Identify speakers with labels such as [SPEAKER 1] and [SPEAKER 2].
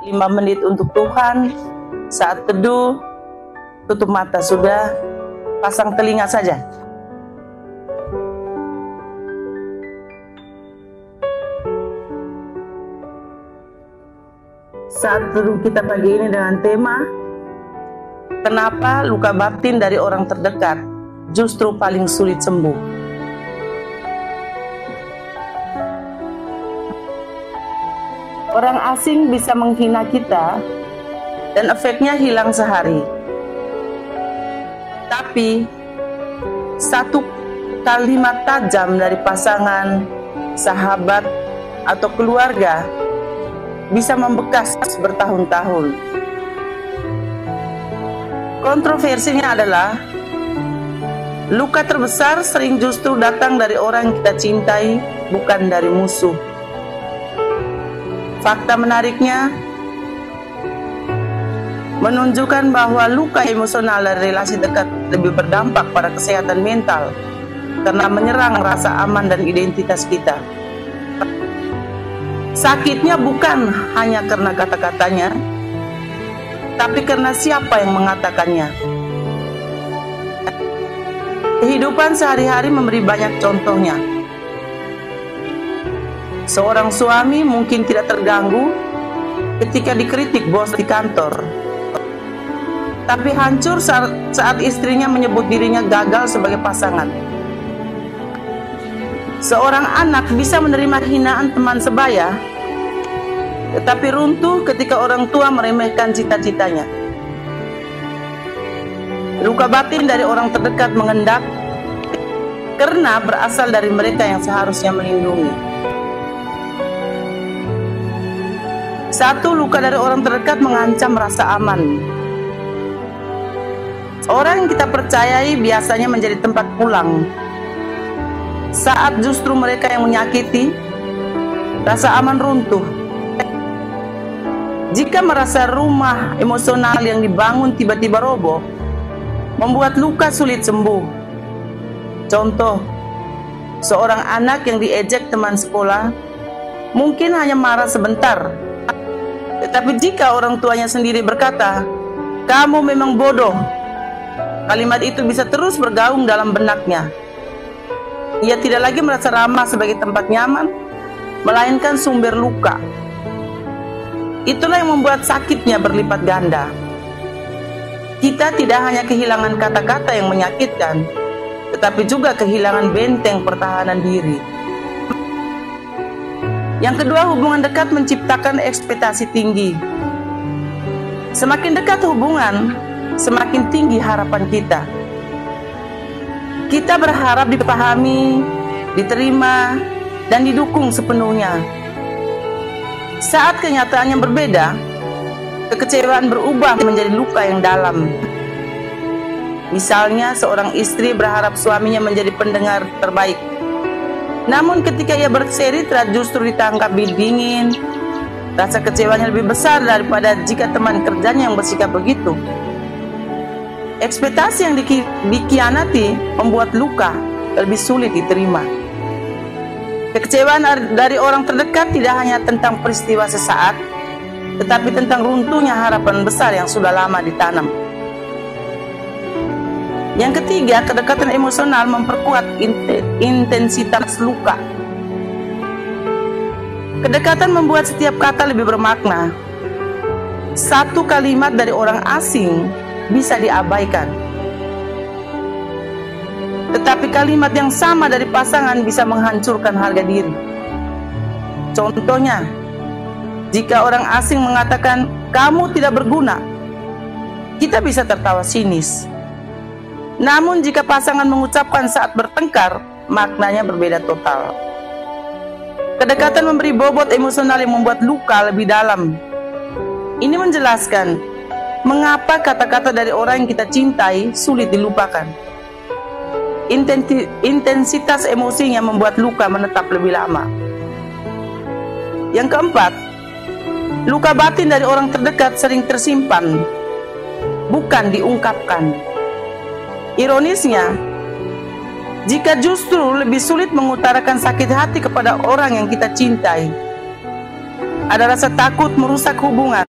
[SPEAKER 1] 5 menit untuk Tuhan, saat teduh, tutup mata sudah, pasang telinga saja. Saat teduh kita pagi ini dengan tema, kenapa luka batin dari orang terdekat justru paling sulit sembuh? Orang asing bisa menghina kita dan efeknya hilang sehari. Tapi satu kalimat tajam dari pasangan, sahabat, atau keluarga bisa membekas bertahun-tahun. Kontroversinya adalah luka terbesar sering justru datang dari orang yang kita cintai, bukan dari musuh. Fakta menariknya menunjukkan bahwa luka emosional dari relasi dekat lebih berdampak pada kesehatan mental karena menyerang rasa aman dan identitas kita. Sakitnya bukan hanya karena kata-katanya, tapi karena siapa yang mengatakannya. Kehidupan sehari-hari memberi banyak contohnya. Seorang suami mungkin tidak terganggu ketika dikritik bos di kantor, tapi hancur saat istrinya menyebut dirinya gagal sebagai pasangan. Seorang anak bisa menerima hinaan teman sebaya, tetapi runtuh ketika orang tua meremehkan cita-citanya. Luka batin dari orang terdekat mengendap karena berasal dari mereka yang seharusnya melindungi. Satu, luka dari orang terdekat mengancam rasa aman. Orang yang kita percayai biasanya menjadi tempat pulang. Saat justru mereka yang menyakiti, rasa aman runtuh. Jika merasa rumah emosional yang dibangun tiba-tiba roboh, membuat luka sulit sembuh. Contoh, seorang anak yang diejek teman sekolah mungkin hanya marah sebentar. Tetapi jika orang tuanya sendiri berkata, "Kamu memang bodoh," kalimat itu bisa terus bergaung dalam benaknya. Ia tidak lagi merasa ramah sebagai tempat nyaman, melainkan sumber luka. Itulah yang membuat sakitnya berlipat ganda. Kita tidak hanya kehilangan kata-kata yang menyakitkan, tetapi juga kehilangan benteng pertahanan diri. Yang kedua, hubungan dekat menciptakan ekspektasi tinggi. Semakin dekat hubungan, semakin tinggi harapan kita. Kita berharap dipahami, diterima, dan didukung sepenuhnya. Saat kenyataannya berbeda, kekecewaan berubah menjadi luka yang dalam. Misalnya, seorang istri berharap suaminya menjadi pendengar terbaik. Namun ketika ia bercerita justru ditangkap dingin, rasa kecewanya lebih besar daripada jika teman kerjanya yang bersikap begitu. Ekspektasi yang dikhianati membuat luka lebih sulit diterima. Kekecewaan dari orang terdekat tidak hanya tentang peristiwa sesaat, tetapi tentang runtuhnya harapan besar yang sudah lama ditanam. Yang ketiga, kedekatan emosional memperkuat intensitas luka. Kedekatan membuat setiap kata lebih bermakna. Satu kalimat dari orang asing bisa diabaikan, tetapi kalimat yang sama dari pasangan bisa menghancurkan harga diri. Contohnya, jika orang asing mengatakan, "Kamu tidak berguna," kita bisa tertawa sinis. Namun jika pasangan mengucapkan saat bertengkar, maknanya berbeda total. Kedekatan memberi bobot emosional yang membuat luka lebih dalam. Ini menjelaskan mengapa kata-kata dari orang yang kita cintai sulit dilupakan. Intensitas emosinya membuat luka menetap lebih lama. Yang keempat, luka batin dari orang terdekat sering tersimpan, bukan diungkapkan. Ironisnya, jika justru lebih sulit mengutarakan sakit hati kepada orang yang kita cintai, ada rasa takut merusak hubungan,